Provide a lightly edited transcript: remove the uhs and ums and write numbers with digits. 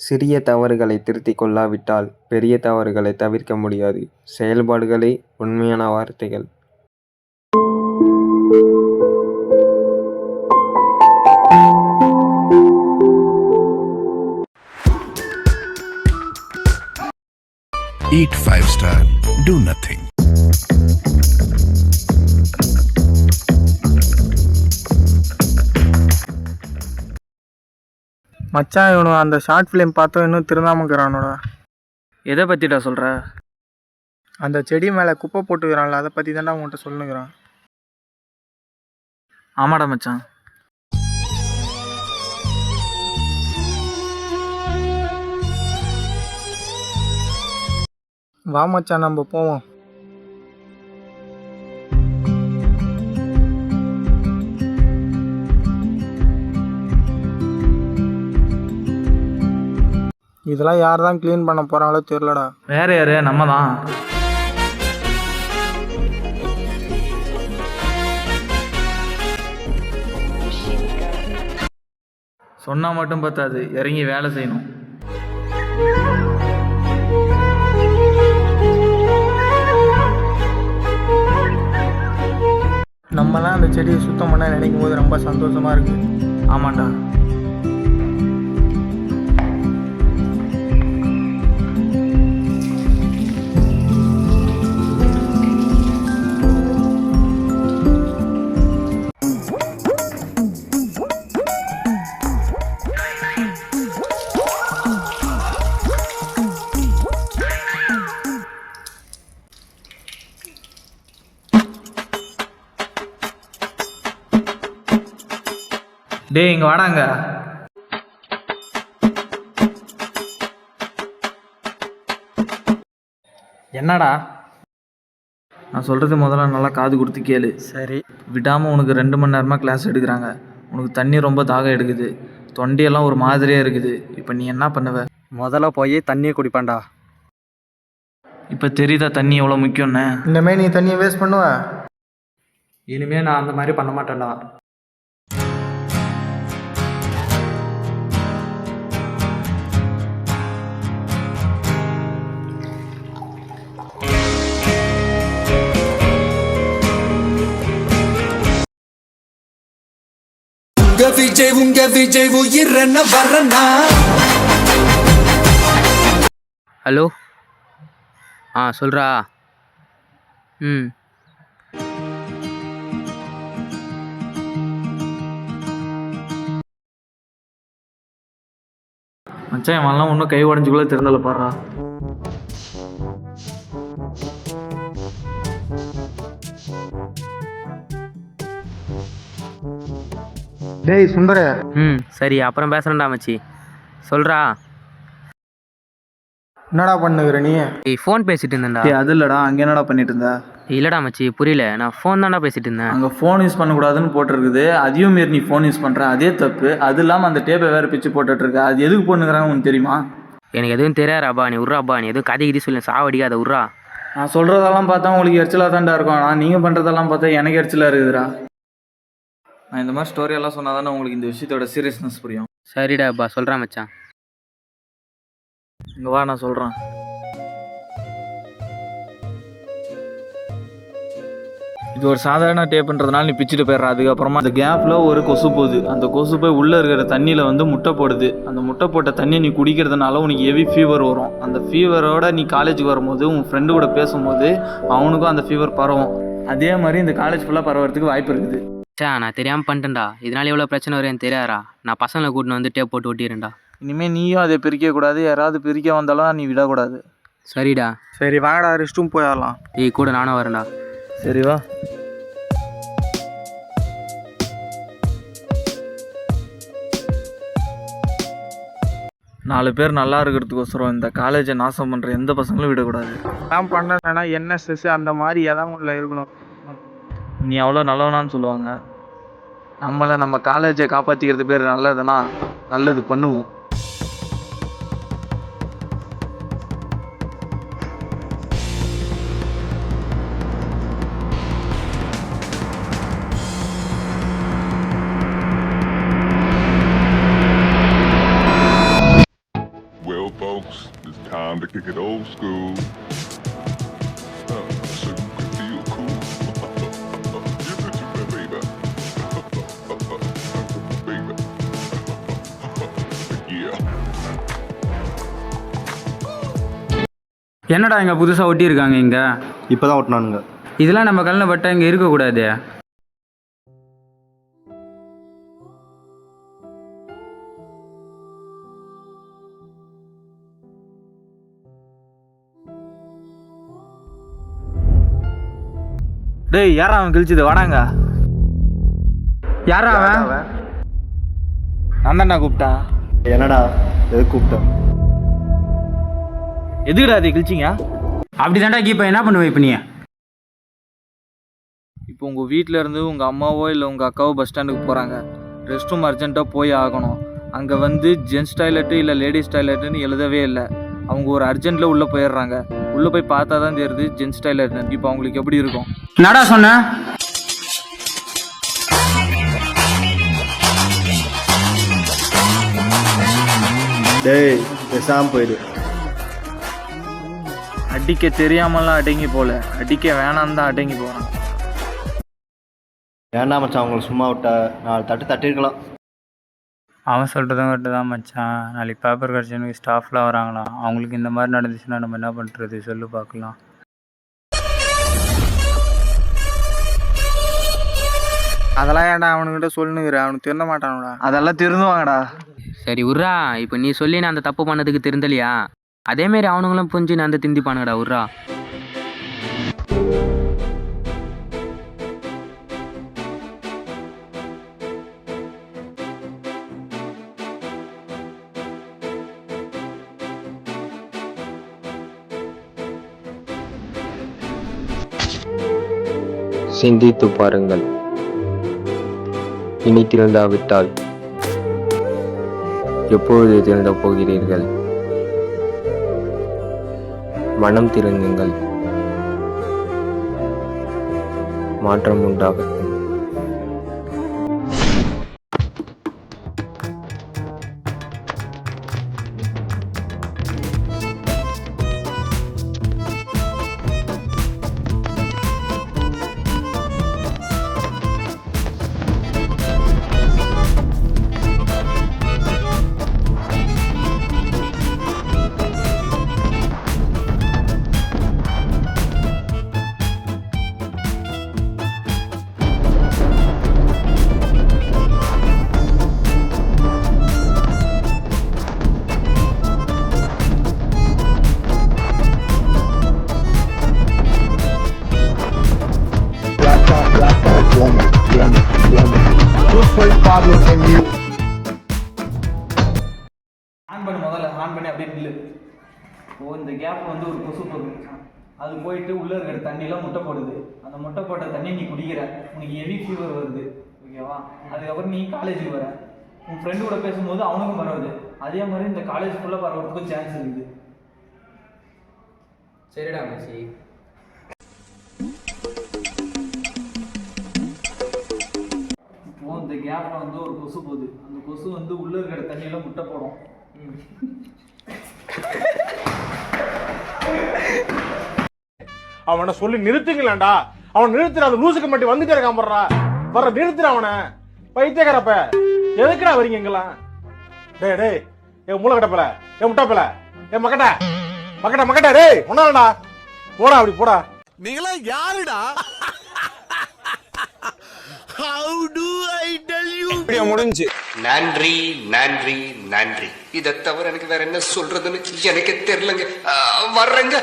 சிறிய தவறுகளை திருத்திக் கொள்ளாவிட்டால் பெரிய தவறுகளை தவிர்க்க முடியாது. செயல்பாடுகளே உண்மையான வார்த்தைகள். Eat 5-star. Do nothing. மச்சான், இவனு அந்த ஷார்ட் ஃபிலிம் பார்த்தோம் இன்னும் திருந்தாமக்கிறானோட. எதை பற்றிடா சொல்கிற? அந்த செடி மேலே குப்பை போட்டுக்கிறான்ல, அதை பற்றி தான்டா உன்கிட்ட சொல்லுங்கிறான். ஆமாடா மச்சான். வா மச்சான், நம்ம போவோம். இதெல்லாம் யார் தான் க்ளீன் பண்ண போகிறாங்களோ தெரிலடா. வேறு யாரு? நம்ம தான். சொன்னால் மட்டும் பத்தாது, இறங்கி வேலை செய்யணும். நம்மலாம் அந்த செடியை சுத்தம் பண்ண நினைக்கும் போது ரொம்ப சந்தோஷமாக இருக்குது. ஆமாண்டா. டேய், இங்கே வாடாங்க. என்னடா நான் சொல்கிறது முதல்ல நல்லா காது கொடுத்து கேளு. சரி. விடாமல் உனக்கு 2 மணி நேரமாக கிளாஸ் எடுக்கிறாங்க. உனக்கு தண்ணி ரொம்ப தாகம் எடுக்குது, தொண்டையெல்லாம் ஒரு மாதிரியாக இருக்குது. இப்போ நீ என்ன பண்ணுவ? முதல்ல போய் தண்ணியை குடிப்பான்டா. இப்போ தெரியுதா தண்ணி எவ்வளோ முக்கியம்னு? இனிமேல் நீ தண்ணியை வேஸ்ட் பண்ணுவ? இனிமேல் நான் அந்த மாதிரி பண்ண மாட்டேன்டா. உங்க விஜய் உயிரன வரனா. ஹலோ, சொல்கிறா. மச்சான், இவன்லாம் ஒன்றும் கை உடஞ்சிக்குள்ளே திறந்தல பாடுறா. டேய் சுந்தர. சரி, அப்புறம் பேசுகிறேன்டா மச்சி. சொல்கிறா. என்னடா பண்ணுகிற நீ? ஃபோன் பேசிட்டு இருந்தேன்டா. அது இல்லைடா, அங்கே என்னடா பண்ணிட்டு இருந்தா? இல்லைடா மச்சி, புரியல. நான் ஃபோன் தான்டா பேசிட்டு இருந்தேன். அங்கே ஃபோன் யூஸ் பண்ணக்கூடாதுன்னு போட்டிருக்குது. அதையும் மீறி நீ ஃபோன் யூஸ் பண்ணுற, அதே தப்பு. அது இல்லாமல் அந்த டேப்பை வேறு பிச்சு போட்டுட்ருக்க. அது எதுக்கு போட்டுக்கிறாங்க உனக்கு தெரியுமா? எனக்கு எதுவும் தெரியாதாப்பா. நீ உர்றாப்பா. நீ எதுவும் கதை கிதி சொல்லி சாவடிக்காத, உர்றா. நான் சொல்கிறதெல்லாம் பார்த்தா உங்களுக்கு எரிச்சலாக தான்டா இருக்கும். ஆனால் நீங்கள் பண்ணுறதெல்லாம் பார்த்தா எனக்கு எரிச்சலாக இருக்குதுடா. நான் இந்த மாதிரி ஸ்டோரியெல்லாம் சொன்னால் தானே உங்களுக்கு இந்த விஷயத்தோட சீரியஸ்னஸ் புரியும். சரிடாப்பா, சொல்கிறேன் மச்சான். இங்கே வா, நான் சொல்கிறேன். இது ஒரு சாதாரண டேப்புன்றதுனால நீ பிச்சுட்டு போயிடுற. அதுக்கப்புறமா அந்த கேப்பில் ஒரு கொசு போகுது. அந்த கொசு போய் உள்ளே இருக்கிற தண்ணியில் வந்து முட்டை போடுது. அந்த முட்டை போட்ட தண்ணியை நீ குடிக்கிறதுனால உனக்கு ஹெவி ஃபீவர் வரும். அந்த ஃபீவரோட நீ காலேஜுக்கு வரும்போது உன் ஃப்ரெண்டு கூட பேசும்போது அவனுக்கும் அந்த ஃபீவர் பரவும். அதே மாதிரி இந்த காலேஜ் ஃபுல்லாக பரவறதுக்கு வாய்ப்பு இருக்குது. நான் தெரியாமல் பண்ணிட்டேன்டா. இதனால எவ்வளோ பிரச்சனை வரும் எனக்கு தெரியாதா? நான் பசங்களை கூட்டின்னு வந்து டேப் போட்டு ஒட்டிடுறேன்டா. இனிமேல் நீயும் அதை பிரிக்கக்கூடாது. யாராவது பிரிக்க வந்தாலும் நீ விடக்கூடாது. சரிடா. சரி வாங்கடா, ரெஸ்ட்டும் போயிடலாம். கூட நானும் வரேன்டா. சரி வா. நாலு பேர் நல்லா இருக்கிறதுக்கோசரம் இந்த காலேஜை நாசம் பண்ணுற எந்த பசங்களும் விடக்கூடாது. நான் பண்ணேன்னா என்எஸ்எஸ் அந்த மாதிரி எதாவது உள்ள இருக்கணும். நீ அவ்வளோ நல்லவனான்னு சொல்லுவாங்க. நம்மளை நம்ம காலேஜை காப்பாற்றிக்கிறது பேர் நல்லதுன்னா நல்லது பண்ணுவோம். Time to kick it old school. So you can feel cool. Give it to me, baby. Baby. Yeah. என்னடா இங்கே புதுசாக ஒட்டியிருக்காங்க இங்கே? இப்போ தான் ஓட்டினானுங்க. இதெல்லாம் நம்ம கல்லில் பட்டா இங்கே இருக்கக்கூடாது. டேய் யாரா அவன் கிழிச்சது? வாடாங்க. யாரா அவன்? நான் தான்டா கூப்பிட்டேன். என்னடா எது கூப்பிட்டேன்? எதுக்குடா அதை கிழிச்சிங்க? அப்படி தாண்டா கீப்பா, என்ன பண்ணுவேன் இப்போ நீ? இப்போ உங்கள் வீட்டில் இருந்து உங்கள் அம்மாவோ இல்லை உங்கள் அக்காவோ பஸ் ஸ்டாண்டுக்கு போகிறாங்க. ரெஸ்ட் ரூம் அர்ஜென்ட்டாக போய் ஆகணும். அங்கே வந்து ஜென்ஸ் டாய்லெட்டு இல்லை லேடிஸ் டாய்லெட்டுன்னு எழுதவே இல்லை. அவங்க ஒரு அர்ஜென்ட்டில் உள்ளே போயிடுறாங்க. உள்ளே போய் பார்த்தா தான் தெரியுது ஜென்ஸ் டாய்லெட்னு. இப்போ அவங்களுக்கு எப்படி இருக்கும்? நடா சொன்ன டேய் பேசாமல் போயிடு. அடிக்க தெரியாமலாம் அடங்கி போகல, அடிக்க வேணாம் தான் அடங்கி போகிறான். ஏன்டா மச்சான் அவங்களை சும்மா விட்டா? 4 தட்டு தட்டிருக்கலாம். அவன் சொல்கிறதும் கரெக்டு தான் மச்சான். நாளைக்கு பேப்பர் கரெக்ஷனுக்கு ஸ்டாஃப்லாம் வராங்களாம். அவங்களுக்கு இந்த மாதிரி நடந்துச்சுன்னா நம்ம என்ன பண்ணுறது சொல்லு பார்க்கலாம். அதெல்லாம் ஏன்டா அவனுக்கிட்ட சொல்லுங்கிற? அவனுக்கு திருந்த மாட்டானுடா. அதெல்லாம் திருந்துவாங்கடா. சரி உர்ரா, இப்போ நீ சொல்லி நான் அந்த தப்பு பண்ணதுக்கு திருந்தலையா? அதேமாரி அவனுங்களும் புரிஞ்சு நான் அந்த திந்திப்பானுங்கடா உர்ரா. சிந்தித்து பாருங்கள். இனி திருந்தாவிட்டால் எப்பொழுது திருந்தப் போகிறீர்கள்? மனம் திருந்துங்கள், மாற்றம் உண்டாகட்டும். ஆன் பண்ணு, முதல்ல ஆன் பண்ணி அப்படியே நில்லு. ஓ இந்த கேப் வந்து ஒரு கொசு போகுது. அது போயிட்டு உள்ளே இருக்கிற தண்ணியெலாம் முட்டை போடுது. அந்த முட்டை போட்ட தண்ணி நீ குடிக்கிற, உனக்கு ஹெவி ஃபீவர் வருது. ஓகேவா? அதுக்கப்புறம் நீ காலேஜுக்கு வர, உன் ஃப்ரெண்டு கூட பேசும்போது அவனுக்கும் பரவுது. அதே மாதிரி இந்த காலேஜ் ஃபுல்லாக பரவுறதுக்கும் சான்ஸ் இருக்குது. சரிடா மச்சி. இப்போ இந்த கேப்பில் வந்து ஒரு கொசு போகுது. அந்த கொசு வந்து உள்ளே இருக்கிற தண்ணியெல்லாம் முட்டை போடும். அவனை சொல்லி நிறுத்துங்களேன்டா. அவன் நிறுத்துற, அந்த லூசுக்கு மட்டும் வந்துட்டே இருக்கான். வர நிறுத்துற அவனை. பைத்தியக்காரப்ப எதுக்குடா வரீங்க எங்கெல்லாம்? டேய் டேய், என் மூளை கட்டப்பல, என் முட்டாப்பல, என் மக்கட்ட மக்கட்ட மக்கட்ட, டேய் ஒன்னாடா போடா, அப்படி போடா. நீங்களா யாருடா? How do I tell you? முடிஞ்சு. நன்றி நன்றி நன்றி. இதை தவிர எனக்கு வேற என்ன சொல்றதுன்னு எனக்கு தெரியலங்க. வர்றேங்க.